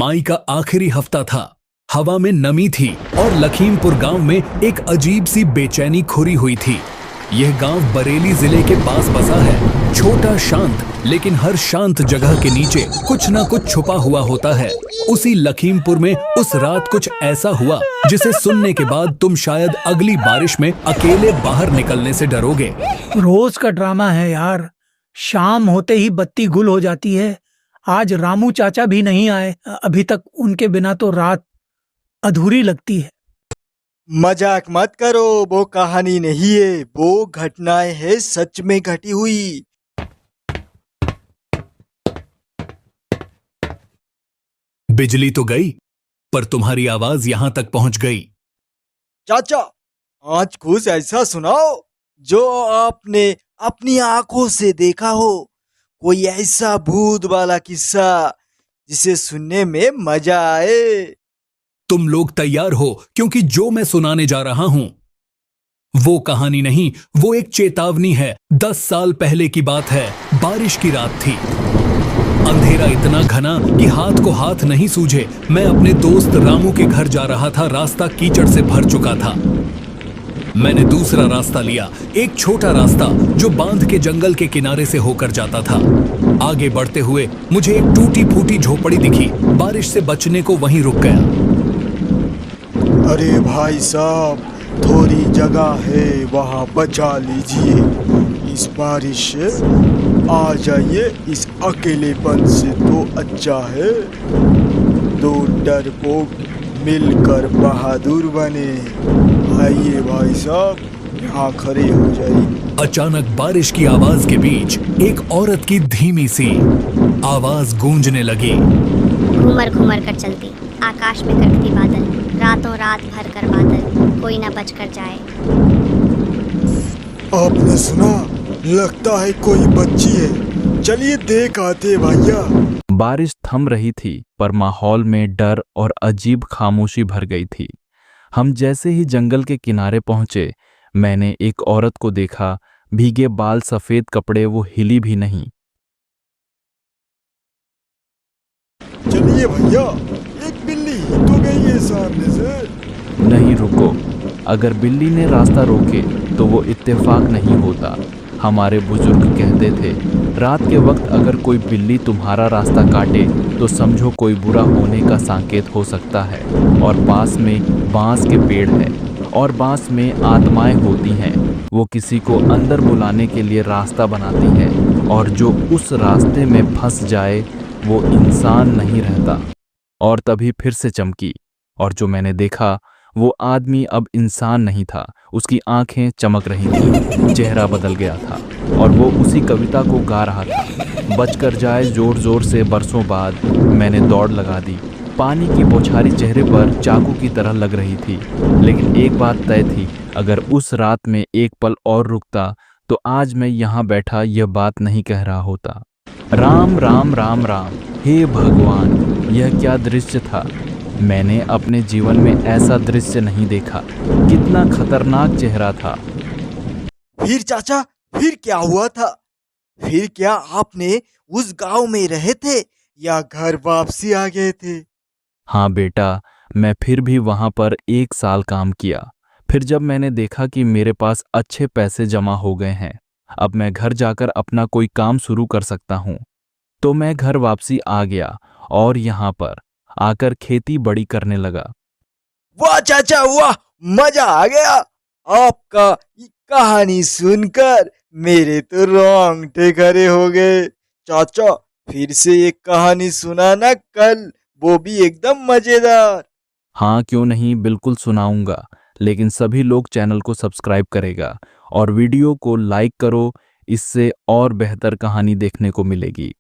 मई का आखिरी हफ्ता था। हवा में नमी थी और लखीमपुर गांव में एक अजीब सी बेचैनी खुरी हुई थी। यह गांव बरेली जिले के पास बसा है। छोटा, शांत, लेकिन हर शांत जगह के नीचे कुछ न कुछ छुपा हुआ होता है। उसी लखीमपुर में उस रात कुछ ऐसा हुआ जिसे सुनने के बाद तुम शायद अगली बारिश में अकेले बाहर निकलने से डरोगे। रोज का ड्रामा है यार। शाम होते ही बत्ती गुल हो जाती है। आज रामू चाचा भी नहीं आए अभी तक। उनके बिना तो रात अधूरी लगती है। मजाक मत करो, वो कहानी नहीं है, वो घटनाएं है सच में घटी हुई। बिजली तो गई, पर तुम्हारी आवाज यहां तक पहुंच गई। चाचा, आज कुछ ऐसा सुनाओ जो आपने अपनी आंखों से देखा हो। कोई ऐसा भूत वाला किस्सा जिसे सुनने में मजा आए। तुम लोग तैयार हो, क्योंकि जो मैं सुनाने जा रहा हूं वो कहानी नहीं, वो एक चेतावनी है। 10 साल पहले की बात है। बारिश की रात थी। अंधेरा इतना घना कि हाथ को हाथ नहीं सूझे। मैं अपने दोस्त रामू के घर जा रहा था। रास्ता कीचड़ से भर चुका था। मैंने दूसरा रास्ता लिया, एक छोटा रास्ता जो बांध के जंगल के किनारे से होकर जाता था। आगे बढ़ते हुए मुझे एक टूटी फूटी झोपड़ी दिखी। बारिश से बचने को वहीं रुक गया। अरे भाई साहब, थोड़ी जगह है, वहाँ बचा लीजिए। इस बारिश से आ जाइए, इस अकेलेपन से तो अच्छा है। दो डरपोक मिलकर बहादुर बने। आइए भाई साहब, यहाँ खड़े हो जाइए। अचानक बारिश की आवाज के बीच एक औरत की धीमी सी आवाज गूंजने लगी। घूमर घूमर कर चलती, आकाश में करकती बादल, रातों रात भर कर बादल, कोई न बच कर जाए। आपने सुना? लगता है कोई बच्ची है। चलिए देख आते भैया। बारिश थम रही थी, पर माहौल में डर और अजीब खामोशी भर गई थी। हम जैसे ही जंगल के किनारे पहुंचे, मैंने एक औरत को देखा। भीगे बाल, सफेद कपड़े, वो हिली भी नहीं। चलिए भैया, एक बिल्ली तो गई है सामने से। नहीं, रुको। अगर बिल्ली ने रास्ता रोके तो वो इत्तेफाक नहीं होता। हमारे बुजुर्ग कहते थे, रात के वक्त अगर कोई बिल्ली तुम्हारा रास्ता काटे तो समझो कोई बुरा होने का संकेत हो सकता है। और पास में बांस के पेड़ है और बांस में आत्माएं होती हैं। वो किसी को अंदर बुलाने के लिए रास्ता बनाती हैं, और जो उस रास्ते में फंस जाए वो इंसान नहीं रहता। और तभी फिर से चमकी, और जो मैंने देखा वो आदमी अब इंसान नहीं था। उसकी आंखें चमक रही थीं, चेहरा बदल गया था, और वो उसी कविता को गा रहा था। बचकर जाए जोर जोर से बरसों बाद। मैंने दौड़ लगा दी। पानी की बौछारी चेहरे पर चाकू की तरह लग रही थी। लेकिन एक बात तय थी, अगर उस रात में एक पल और रुकता तो आज मैं यहाँ बैठा यह बात नहीं कह रहा होता। राम राम राम राम। हे भगवान, यह क्या दृश्य था। मैंने अपने जीवन में ऐसा दृश्य नहीं देखा। कितना खतरनाक चेहरा था। फिर चाचा, फिर क्या हुआ था? फिर क्या आपने उस गांव में रहे थे या घर वापसी आ गए थे? हाँ बेटा, मैं फिर भी वहां पर 1 साल काम किया। फिर जब मैंने देखा कि मेरे पास अच्छे पैसे जमा हो गए हैं, अब मैं घर जाकर अपना कोई काम शुरू कर सकता हूँ, तो मैं घर वापसी आ गया और यहाँ पर आकर खेती बड़ी करने लगा। वाह चाचा वाह, मजा आ गया। आपका ये कहानी सुनकर मेरे तो रोंगटे खड़े हो गए। चाचा, फिर से एक कहानी सुनाना कल, वो भी एकदम मजेदार। हाँ क्यों नहीं, बिल्कुल सुनाऊंगा। लेकिन सभी लोग चैनल को सब्सक्राइब करेगा और वीडियो को लाइक करो। इससे और बेहतर कहानी देखने को मिलेगी।